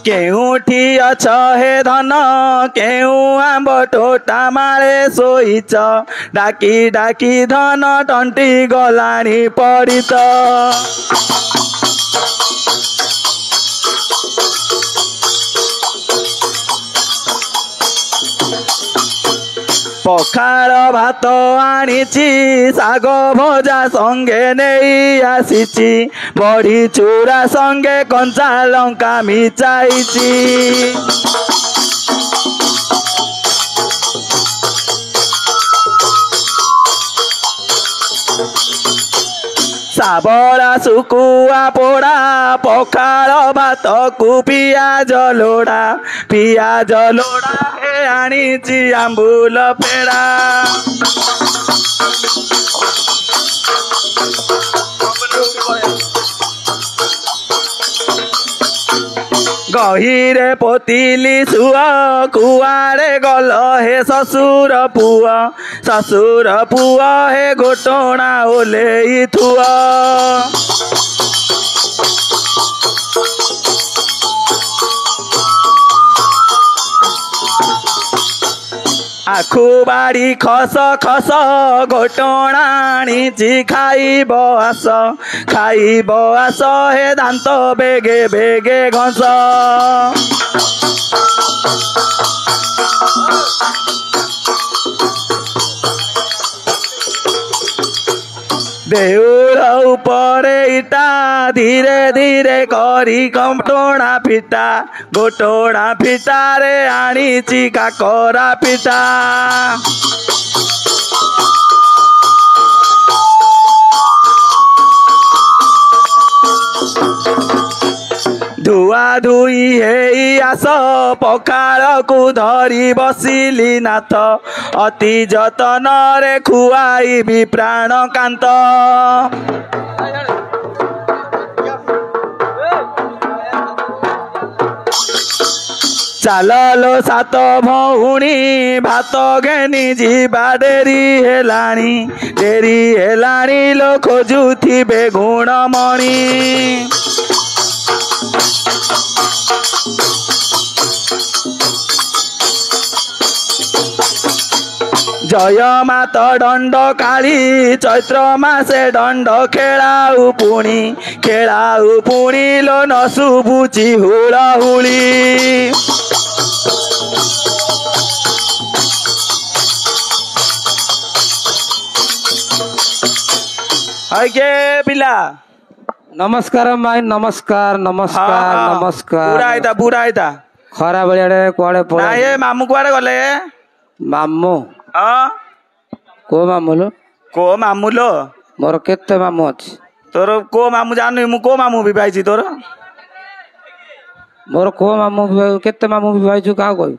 केउठी अछ हे धन केउ आंब टोटा माळे सोईच डाकी डाकी धन टंटी गलानी पड़ित पखाड़ भात आनीची साग भजा संगे नहीं आसीची बड़ी चूड़ा संगे कंचा लंका मिचाईची साबड़ा सुकुआ पोड़ा पखाड़ भात को पियाज लोड़ा हे आनीची आंबुल पेड़ा गहीरे पोतिली सुआ कुआरे गल हे ससुर पुआ हे घोटणा ओले थुआ आखु बाड़ी खस खस घोटणाणी खाइब आस हे दांत बेगे बेगे घस देउर उपरे इटा धीरे धीरे करी घोटणा फिटा रे आनीची काकरा पिटा धुआ धुई हे आस पखाड़ को धरी बसिली नाथ अति जतन रे खुआई प्राण कांत चाललो सात भौणी भात घेनी जीवा डेरी हेलाणी लो खोजुथिबे गुणमणि जय मात दंड काली चैत्र मासे दंड खेलाऊ पुणी लो न शुभुची हुलाहुली हई के पिला नमस्कार माई नमस्कार नमस्कार नमस्कार बुढ़ा आईता खरा बेड़े कुआड़े पड़े ना ये मामू कुआड़े गले मामू हाँ को मामू लो को मामू लो मोर केते मामू अछि तोर को मामू जानू मु को मामू भी पाइछि तोर मोर को मामू केते मामू भी पाइछु का कोई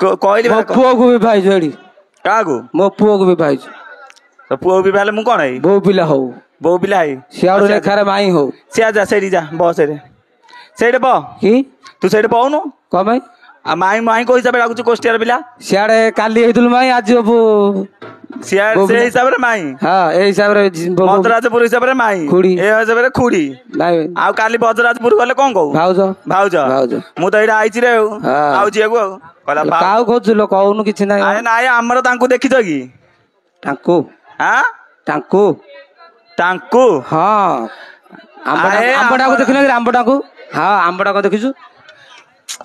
कहली मो पुओ को भी पाइछु एडी का को मो पुओ को भी पाइछु तो पुओ भी पाले मु कोन है बो पिला हो बो पिला है सियाड़ू लेखारे माई हो सिया जा सेडी जा बस रे सेडे ब की तू सेडे पउनु कमाई आ माई माई को हिसाब लागुछ कोस्टियार पिला सियाड़े काली हेतुल माई आज सिया से हिसाब रे माई हां ए हिसाब रे मद्राजपुर हिसाब रे माई खुड़ी ए हिसाब रे खुड़ी नाही आ काली बजराजपुर गले कोन कहू भाउज भाउज भाउज मु तो एडा आइछि रे आउ जिएको कहला काउ खोजुलो कहउनु किछि नाही आए नाय हमर तांको देखिछ की तांको हां तांको तांको हां आंबडा को देखिन कि आंबडा को हां आंबडा को देखिछु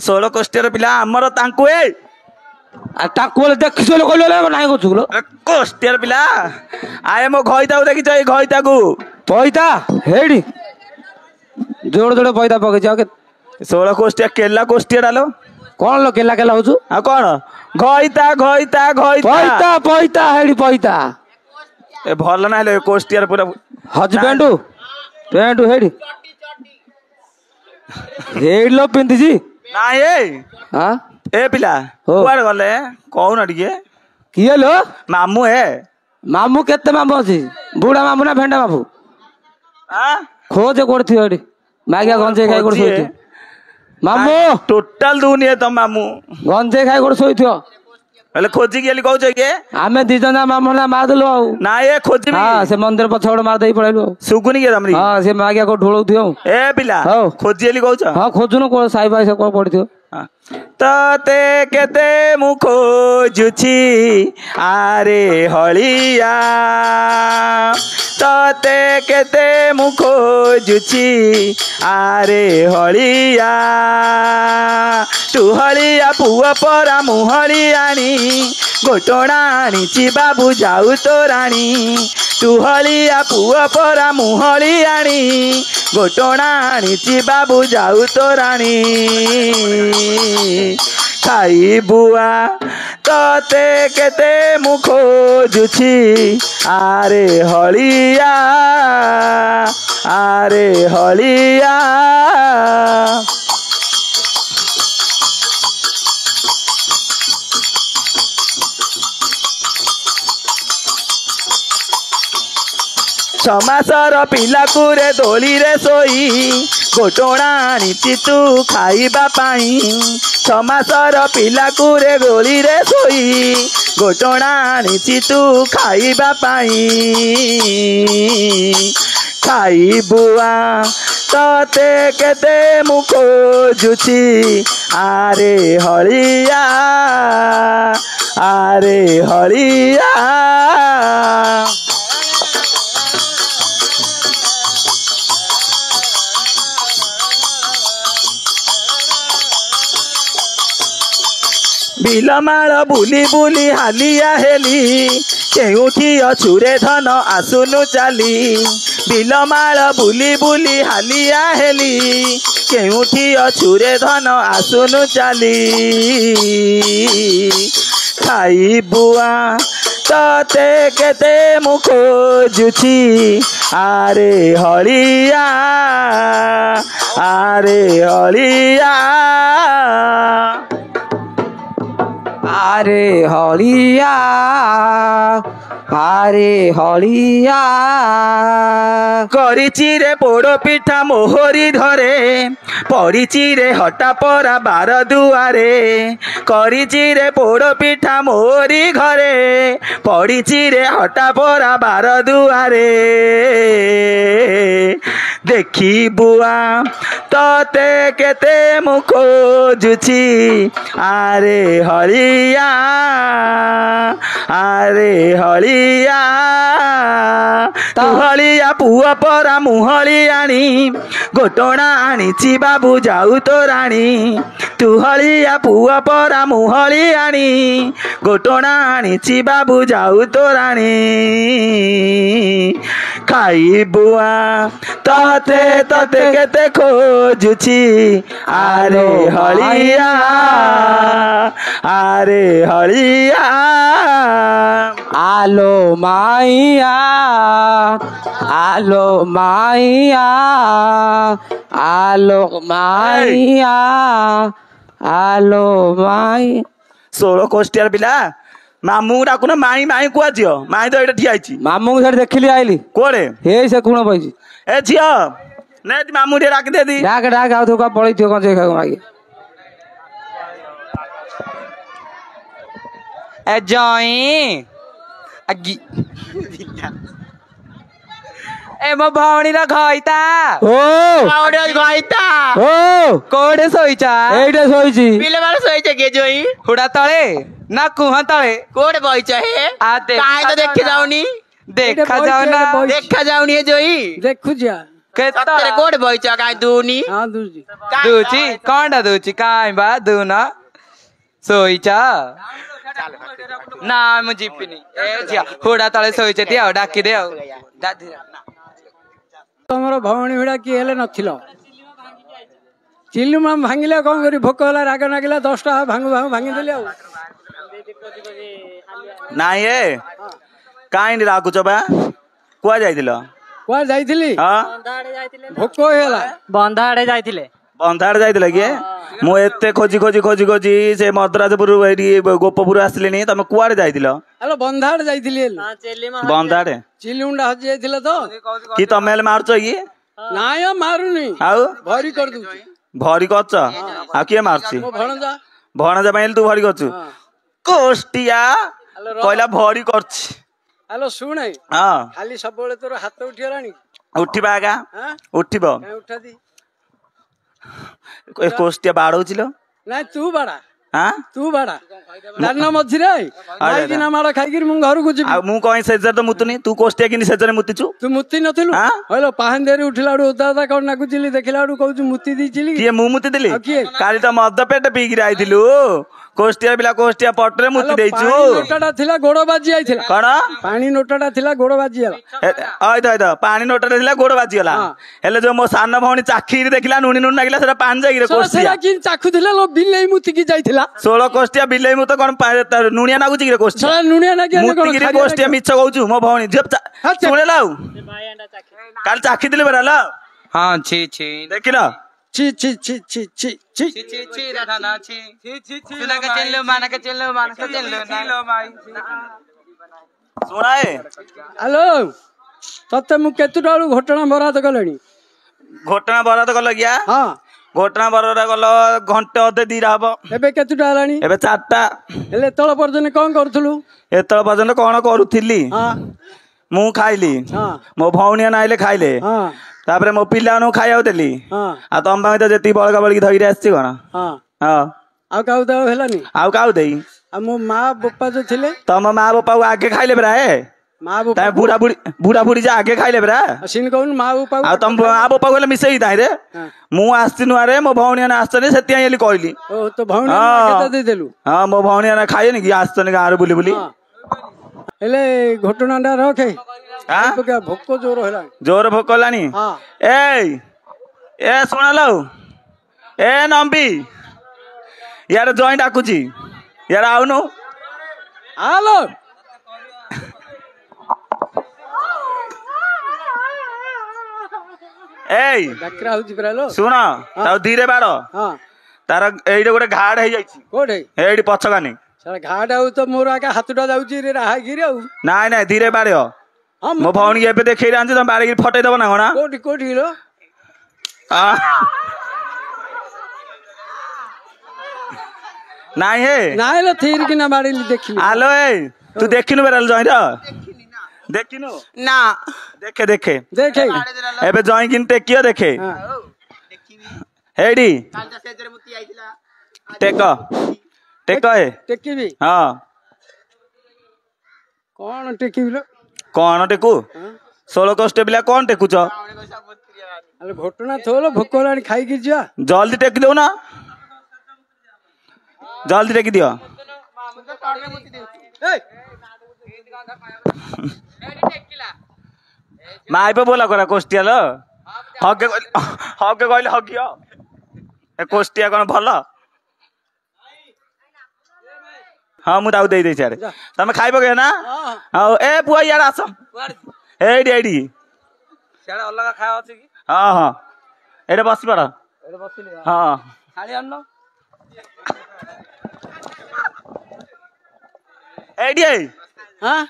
16 कोस्टियार पिला हमर तांको ए आ ताको देखिछु लो कहलो नाही कोछुलो कोस्टियार पिला आए मो घइताउ देखिछ ए घइताकू पइता हेडी जोड़ जोड़ पइता पके जाओ के 16 कोस्टिया केला कोस्टिया डालो कोन लो केला केला होछु आ कोन घइता घइता घइता पइता पइता हेडी पइता ए भल ना ले कोस्टियार पूरा हजबेंड पेंट हेडी हेड लो पिंदी जी ना ए हां ए पिला कुआर गले कहू ना टिके किए लो मामू है मामू केते मामू अछि बूढ़ा मामू ना भेंडा मामू हां खोज कोड़थि हेडी मागिया गंजे खाई कोड़ सोइथि मामू टोटल दुनिया तो मामू गंजे खाई कोड़ सोइथियो हेले खोजी गेली कहू के आमे दी जना मामू ना मार देलो आउ ना ए खोजी हां से मंदिर पछोड़ मार देई पळेलो सुगुनी के हमरी हां से मागिया को ढोलौथियो ए पिला खोजी गेली कहू हां खोजुनो को साई भाई से को पड़थियो तते केते मु खोजुछि आरे हलिया तते केते मु खोजुछि आरे हलिया तू हलिया पुआ परा मुहलियानी गोटोणाणी बाबू जाऊ तो राणी तू हलिया पुआ परा मुहलियानी गोटोणाणी बाबू जाऊ तो राणी खाई बुआ तते केते मु खोजुछि आरे हलिया आरे हलिया समासर पिला कुरे दोली रे सोई गोटोणाणी तू खाइबा पाई समासर पिला कुरे गोली रे सोई गोटोणाणी तू खाइबा पाई खाई बुआ तते केते मु खोजुछि आरे हलिया आरे हलिया बिलमाल बुली बुली हालिया हेली केउठी अछुरे धन आसुनु चाली बिलमाल बुली बुली हालिया हेली केउठी अछुरे धन आसुनु चाली खाई बुआ तते केते मु खोजुछि आरे हलिया आरे हलिया आरे हलिया आरे हलिया करिछि रे पोड़ पिठा मोहरी धरे पड़िछि रे हटा परा बार दुआरे करिछि रे पोड़ पिठा मोहरी घरे पड़िछि रे हटा परा बार दुआरे देखी बुआ तते केते मु खोजुछि आरे हलिया आरे हलिया ତୁ ହଳିଆ ପୁଅ ପରା ମୁହଳି ଆଣି ଗୋଟଣା ଆଣିଛି ବାବୁ ଯାଉ ତୋରାଣୀ ତୁ ହଳିଆ ପୁଅ ପରା ମୁହଳି ଆଣି ଗୋଟଣା ଆଣିଛି ବାବୁ ଯାଉ ତୋରାଣୀ ଖାଇବୁଆ ତତେ ତତେ କେତେ ଖୋଜୁଛି ଆରେ ହଳିଆ ଆରେ ହଳିଆ আলো মাইয়া আলো মাইয়া আলো মাইয়া আলো মাই 16 କୋଷ୍ଟିଆର ପିଲା ମାମୁଁ ଡାକୁନ ମାଇଁ ମାଇଁ କୁଆ ଝିଅ ମାଇଁ ତ ଏଇଟା ଠିଆ ହେଇଛି ମାମୁଙ୍କୁ ସେଠି ଦେଖିଲି ଆଇଲି କୋଆଡେ ହେଇ ସେ କୁଣ ପାଇଛି ଏ ଝିଅ ନେ ମାମୁଁ ଟିକେ ଡାକି ଦେଦି ଡାକ ଡାକ ଆଉ ତୁ ପଳେଇଥିବ କଣ ଯେ ମାଗି ଏ ଜଇଁ ଆଗି ଏ ମୋ ଭଉଣୀର ଘଇତା ଓ ଘଇତା ଓ କୋଉଠି ଶୋଇଛ ଏଇଟା ଶୋଇଛି ପିଲାମାନେ ଶୋଇଛ କିଏ ଜୋଇ ହୁଡା ତଳେ ନା କୁହ ତଳେ କୋଉଠି ବଇଛ ହେ କାଇଁ ତ ଦେଖି ଯାଉନି ଦେଖା ଯାଉନା ଦେଖା ଯାଉନି ହେ ଜୋଇ ଦେଖୁଛି ସତରେ କୋଉଠି ବଇଛ କାଇଁ ଦୁନି ଦଉଚି କଣଟା ଦଉଚି କାଇଁ ବା ଦୁନ ଶୋଇଛ ନା ମୁଁ ଯିବିନି ଏ ଝିଅ ହୁଡା ତଳେ ଶୋଇଛ ଟି ଆଉ ଡାକିଦେ ଆଉ ତମର ଭଉଣୀ ଭିଡା କିଏ ହେଲେ ନଥିଲ ଚିଲୁମା ଭାଙ୍ଗିଲା କଣ କରି ଭୋକ ହେଲା ରାଗ ନାଗିଲା 10 ଟଙ୍କା ଭାଙ୍ଗୁ ଭାଙ୍ଗୁ ଭାଙ୍ଗିଦେଲି ଆଉ ନାଇଁ ଏ କାଇଁ ରାଗୁଛ ବା କୁଆ ଯାଇଥିଲ କୁଆଡେ ଯାଇଥିଲି ଭୋକ ହେଇଗଲା ବନ୍ଧ ଆଡେ ଯାଇଥିଲେ ବନ୍ଧାଡେ ଯାଇଥିଲ କିଏ ମୁଁ ଏତେ ଖୋଜି ଖୋଜି ଖୋଜି ଖୋଜି ସେ ମଦ୍ରାଜପୁର ଏଇଠି ଗୋପପୁର ଆସିଲିଣି ତମେ କୁଆଡେ ଯାଇଥିଲ ଆଲୋ ବନ୍ଧାଡେ ଯାଇଥିଲି ବନ୍ଧାଡେ ଚିଲୁଣ୍ଡା ହଜି ଯାଇଥିଲା ତ କି ତମେ ହେଲେ ମାରୁଛ କି ନାଇଁ ମାରୁନି ଆଉ ଭରି କରିଦଉଛି ଭରି କରୁଛ ଆଉ କିଏ ମାରୁଛି ଭଣଜା ପାଇଁ ତୁ ଭରି କରୁଛୁ କୋଷ୍ଟିଆ କହିଲା ଭରି କରୁଛି ଆଲୋ ଶୁଣେ ହଁ ଖାଲି ସବୁବେଳେ ତୋର ହାତ ଉଠିଗଲାଣି ଉଠିବା ଆଗା ଉଠିବ ଉଠାଦି କୋଷ୍ଟିଆ ବାଡଉছিল ନାଇଁ ତୁ ବାଡା ହଁ ତୁ ବାଡା ଦାନ ମଝିରେ ମାଇକିନା ମାଡ ଖାଇକିରି ମୁଁ ଘରକୁ ଯିବି ଆଉ ମୁଁ କहीं ସେଜରେ ତ ମୁତୁନି ତୁ କୋଷ୍ଟିଆ କିନି ସେଜରେ ମୁତିଛୁ ତୁ ମୁତି ନଥିଲୁ ହଇଲୋ ପାହାନ୍ତିଆରୁ ଉଠିଲା ବେଳୁ ଓଦା ଓଦା କଣ ନାଗୁଚିଲି ଦେଖିଲା ବେଳୁ କହୁଛୁ ମୁତି ଦେଇଚିଲି କିଏ ମୁଁ ମୁତି ଦେଲି କାଲି ତ ମଦ ପେଟ ପିଇକିରି ଆଇଥିଲୁ କୋଷ୍ଟିଆ ପିଲା କୋଷ୍ଟିଆ ପଟରେ ମୁତି ଦେଇଛୁ ନୋଟାଟା ଥିଲା ଗୋଡ ବାଜି ଯାଇଥିଲା କଣ ପାଣି ନୋଟାଟା ଥିଲା ଗୋଡ ବାଜିଗଲା ପାଣି ନୋଟାଟା ଥିଲା ଗୋଡ ବାଜିଗଲା ହେଲେ ଯୋଉ ମୋ ସାନ ଭଉଣୀ ଚାଖିରି ଦେଖିଲା ନୁଣି ନୁଣି ଲାଗିଲା ସେଟା ପାଣି ଯାଇକିରି କୋଷ୍ଟିଆ କି ଚାଖୁଥିଲା ଲୋ ବିଲେଇ ମୁତିକି ଯାଇଥିଲା 16 କୋଷ୍ଟିଆ ବିଲେଇ ମୁଁ ତ କଣ ନୁଣିଆ ନାଗୁଛି କି କୋଷ୍ଟିଆ ନୁଣିଆ ନାଗିଲା କୋଷ୍ଟିଆ ମିଛ କହୁଛୁ ମୋ ଭଉଣୀ ଝିଅ ଶୁଣିଲା ଆଉ କାଲି ଚାଖିଥିଲି ପରା ହେଲା ହଁ ଛି ଛି ଦେଖିଲ ছি ছি ছি ছি ছি ছি ছি ছি রাধা না ছি ছি ছি সুনাকে চেনলো মানাকে চেনলো চেনলো মাই ଶୁଣାଏ ହ୍ୟାଲୋ ତତେ ମୁଁ କେତେଟା ବେଳୁ ଘଟଣା ବରାଦ କଲେଣି ଘଟଣା ବରାଦ କଲ କିଆ ହଁ ଘଟଣା ବରାଦ କଲ ଘଣ୍ଟେ ଅଧେ ଦିଟା ହବ ଏବେ କେତେଟା ହେଲାଣି ଏବେ 4ଟା ହେଲେ ଏତେବେଳେ ପର୍ଯ୍ୟନ୍ତ କଣ କରୁଥିଲୁ ଏତେବେଳେ ପର୍ଯ୍ୟନ୍ତ କଣ କରୁଥିଲି ମୁଁ ଖାଇଲି ମୋ ଭଉଣୀ ଆଇଲେ ଖାଇଲେ ତାପରେ ମୋ ପିଲାମାନଙ୍କୁ ଖାଇବାକୁ ଦେଲି ଆଉ ତମ ପାଇଁ ତ ଯେତିକି ବଳକା ବଳିକି ଧରିକି ଆସିଛି କଣ ହଁ ଆଉ କାହାକୁ ଦେବାକୁ ହେଲାନି ଆଉ କାହାକୁ ଦେଇ ଆଉ ମୋ ମା ବୋପା ଯୋଉ ଥିଲେ ତମ ମା ବାପାକୁ ଆଗେ ଖାଇଲେ ପରା ମା ବୋପା ବୁଢା ବୁଢୀ ଯେ ଆଗେ ଖାଇଲେ ପରା ସିନ କହୁନୁ ମା ବୋପା ଆଉ ତମ ମା ବାପାକୁ ହେଲେ ମିଶେଇ ତାହିଁରେ ମୁଁ ଆସିଛି ନୂଆରେ ମୋ ଭଉଣୀ ମାନେ ଆସିଛନ୍ତି ସେଥିପାଇଁ ହେଲି କହିଲି ତୋ ଭଉଣୀ ଦେଇଦେଲୁ ହଁ ମୋ ଭଉଣୀ ମାନେ ଖାଇବେନି କି ଆସିଛନ୍ତି ଗାଁରେ ବୁଲି ବୁଲି ହେଲେ ଘଟଣାଟା ରଖେ ଭୋକ ଜୋର ହେଲାଣି ଜୋର ଭୋକ ହେଲାଣି ଏ ଶୁଣାଲ ଏ ନମ୍ବି ୟାର ଜଇଁ ଡାକୁଛି ୟାର ଆଉନୁ ହାଲୋ ଏଇ ଶୁଣ ତାକୁ ଧୀରେ ବାଡ ତାର ଏଇଠି ଗୋଟେ ଘାଡ ହେଇଯାଇଛି କୋଉଠି ଏଇଠି ପଛକାନି ଘାଟ ଆଉ ତ ମୋର ଆକା ହାତଟା ଯାଉଛି ରାହାଗିରି ଆଉ ନାଇଁ ନାଇଁ ଧୀରେ ବାଡିବ ମୋ ଭଉଣୀ ଏବେ ଦେଖେଇ ଆଣିଛି ତମେ ବାଡିକି ଫଟେଇ ଦବ ନା କଣ କୋଉଠି କୋଉଠି ନାଇଁ ହେ ନାଇଁ ଥିର କିନା ବାଡିଲି ଦେଖିଲି ଆଲୋ ତୁ ଦେଖିନୁ ବେରାଲ ଜଇଁର ଦେଖିନୁ ନା ଦେଖେ ଦେଖେ ଦେଖେ ଏବେ ଜଇଁ କିନି ଟେକିଅ ଦେଖେ ହେଇଡି ଟେକ ଟେକ ଟେକିବି ହଁ କଣ ଟେକିବି ଲୋ कौन टेकू 16 कोष्ठिया पिला कौन टेकुच अरे घटना थोलो भोक होलानी खाई कि जा जल्दी टेकी दो ना जल्दी टेकी दियो माई पे बोला करा कोष्ठिया लो हगे कहले हगियो ए कोष्ठिया कौन भल हाँ मुझे दे दे सियाड़े तमें खाइब के ना हाँ ए पुआ यार आस एडी एडी ସିଆଡେ ଅଲଗା ଖାଇବା ଅଛି କି? हाँ हाँ एडे बस पड़ ଏଠି ବସିଲି हाँ ଖାଲି ଆଣିଲ एडी हाँ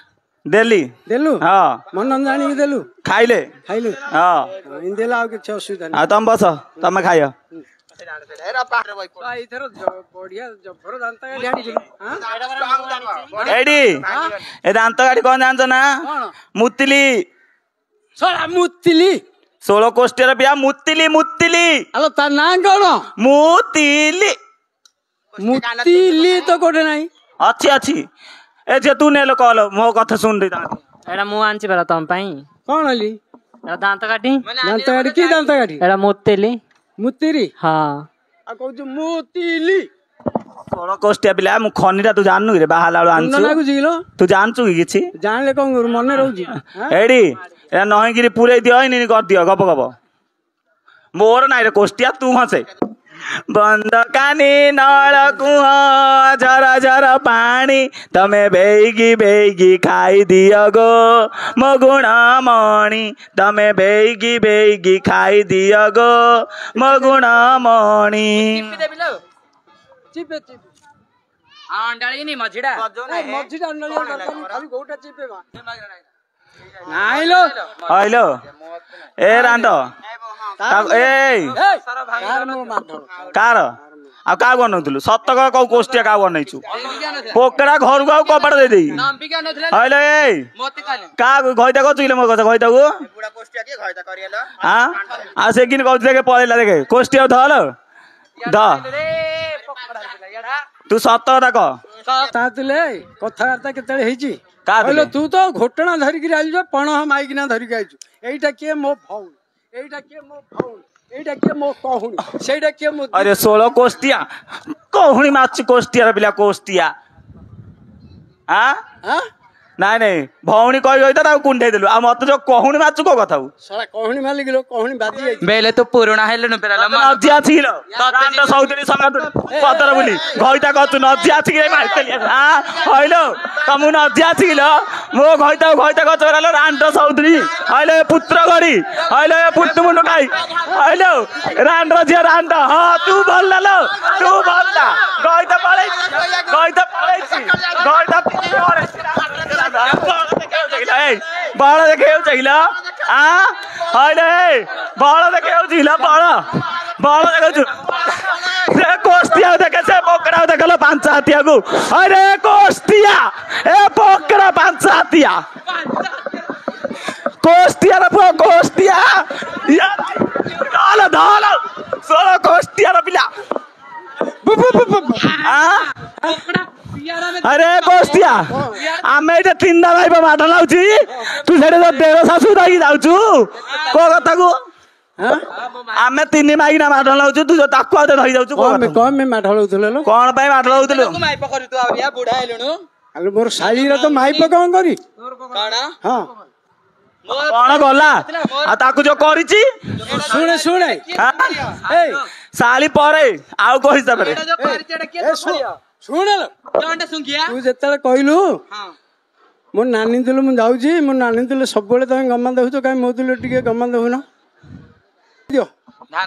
देली देलु हाँ मन जानी कि देलु खाइले खाइलु हाँ इन देला आ किछ असुविधा आ तुम बस तमें खाइयो नहीं इधर बढ़िया जबर जानता है ध्यान दिलो हां एडी ए दांत गाड़ी कौन जानछ ना मुतिली सला मुतिली 16 कोष्ठिया बिया मुतिली मुतिली आलो ता ना कोन मुतिली मुतिली तो कोठे नाही अच्छी अच्छी ए जे तू नेलो कॉल मो कथा सुन दे एटा मु आंची बेला तम पई कोन हली एटा दांत काटी की दांत काटी एटा मोतेली मुतिरी हां आ कहू जो मुतिली 16 कोष्ठिया पिला मु खनीटा तू जाननु रे बाहा लालो ना आनछु को जिलो तू जानछु कि किछि जानले कोन गुरु मन रहउजी एडी ए नहिगिरी पुरै दियो नि कर दियो गप गप मोर नाइ रे कोष्ठिया तू हसे बंद कानी नळ कुह झर झर पानी तमे बेगी खाई दियो गो मो गुण मणि तमे बेगी खाई दियो गो मो गुण मणि चिपे चिपे अंडाळी नि मझिडा मझिडा अंडाळी खाली गोटा चिपे बा नाइलो हइलो ए रांडो ए कार मो माथो कार आ का बनौथलु सत्तक कौ कोष्ठिया का बनैछु पोकड़ा घर को कपड़ा दे देई हइलो ए का घइता को चुइले मो कथा घइता को बुडा कोष्ठिया के घइता करियलो हां आ से किन कहू देखे पळेला देखे कोष्ठिया धल द तू सत्तक क तातले कथावार्ता केतळे हेची का हेलो तू तो घोटना धरि कि आइल जो पण हम माइक ना धरि आइछु एइटा के मो भौन एइटा के मो भौन एइटा के मो कहूनी सेइटा के मो अरे 16 कोष्ठिया कहूनी माछ कोष्ठिया रे बिला कोष्ठिया हां हां नाइ नाइ भौणी कहि गइता ता कुंडे देलु आ मत जो कहूनी माछ को कथाउ साला कहूनी मालिक लो कहूनी बाजी आइ बेले तो पुरुणा हेले न पेराला नजिया छिलो रांड सौदरी संग पतर बुली घइता कतु नजिया छिले माइतली हां हइलो तमु नजिया छिलो मो घइता कतु रालो रांड सौदरी हइलो पुत्र गरी हइलो पुत्र मुंड खाई हइलो रांड जिया रांड हां तू भल्ला तू भल्ला घइता पळै बाळ देखेउ चाहिला आ हइले बाळ देखेउ चाहिला बाळ देखेउ से कोष्ठिया देखे से पोकड़ा देखलो पांच हाथिया को अरे कोष्ठिया ए पोकड़ा पांच हाथिया कोष्ठिया रे कोष्ठिया या धाल 16 कोष्ठिया रे पिला अरे कोष्ठिया आमे एटा तीनदा भाई माठ लाउची तू सेडे तो देव सासु दाई जाउछु को कथा को आमे तीन माइना माठ लाउछु तू जो ताकु आते धई जाउछु कौन में माठ लाउथले लो कोन पई माठ लाउथलु माई पकरी तू आबिया बुढा हेलुनु आलो मोर साली रे तो माइप कोन करी काडा हां कोन गला आ ताकु जो करिची सुने ए साली परे आउ को हिसाब रे सुन तू जेतले कहलु मो नानी दिलु मु जाउजी मो नानी दिलु सब बेले तमे गम्मा देखु काई मो दिलु टिके गम्मा देखुना दियो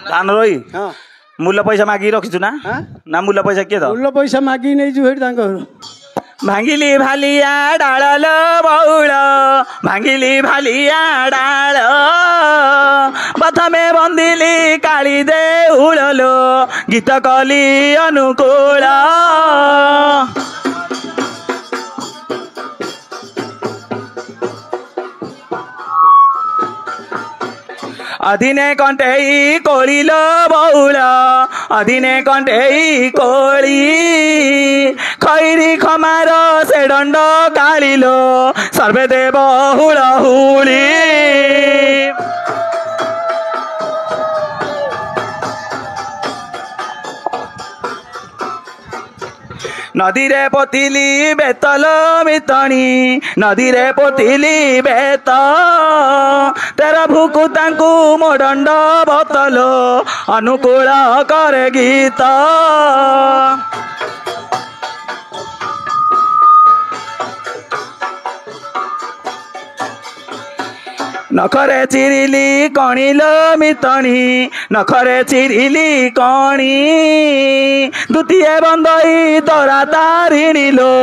धान रोई हां मूल्य पैसा मागी रखिछु ना ना मूल्य पैसा के द मूल्य पैसा मागी नै छु हेड तांको भांगिली भालिया डाळल बौळ भांगिली भालिया डाळ प्रथमे बंदिली काली देउळलो गीत कली अनुकूल अधीने कंठेई कोळील बौळ अधीने कंठेई कोळी खैरी खमार से दंड कालिलो सर्वे देव हुलहुली नदी रे पोतिली बेतल मितणी नदी रे पोतिली बेत तेरा भूकु तांकु मो दंड बोतल अनुकूल करे गीत नखरे चिरिली कणिल मितणी नखरे चिरिली कणी द्वितीय बंदई तोरा तारिणीलो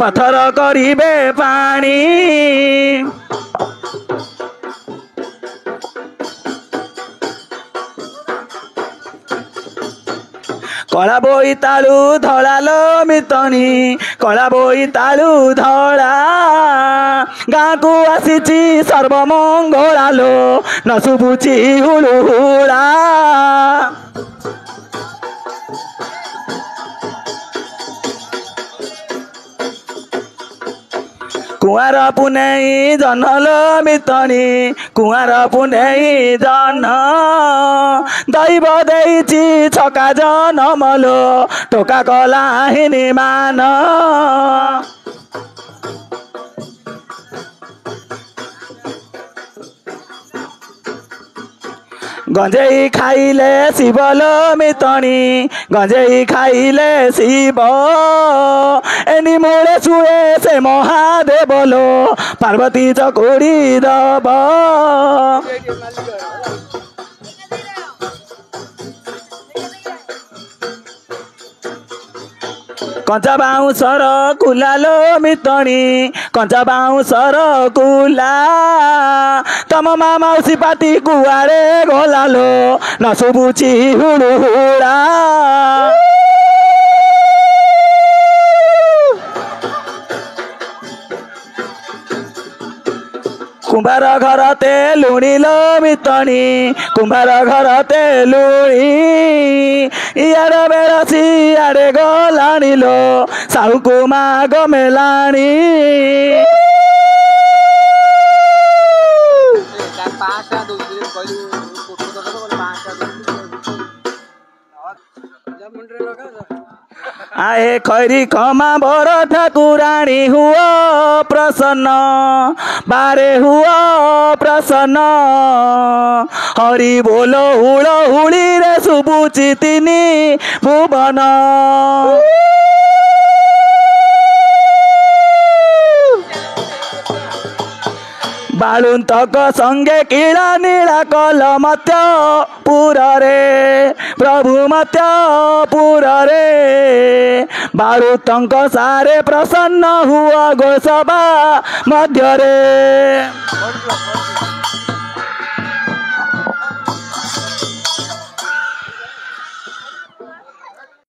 पथर करिबे पानी कला बोईतालु धड़ालो मितनी कला बोईतालु धड़ा गाँ को आसीची सर्वमंगलालो न शुभुची हुलुहुला कुआर पुनेई जनल मितनी कुआर पुनेई जन दैव देइची छका जनमलो टोका कला हिनी मान गंजेई खाइले शिवलो मितनी गंजेई खाइले शिव एनी मोड़े छुए से महादेवलो पार्वती चकोड़ी दब कंचा बाउंसर कुलालो मितनी कंचा बाउंसर कुला तम माउसी पाती कुआरे गलालो न शुभुची हुलुहुला कुंभार घरते लुणिलो मितनी कुंभार घरते लुणी इयार बेरसी इयारे गलाणिलो साहुकु माग मेलाणी आए खैरी खमा बर ठाकुराणी हुआ प्रसन्न बारे हुआ प्रसन्न हरि बोलो हुल हुली रे शुभुची तिनी भुवन बालुन्तक संगे कीड़ा नीला कल मत्य पुर रे प्रभु मत्य पुर रे बालुतंक सारे प्रसन्न हुआ गोसभा मध्य रे।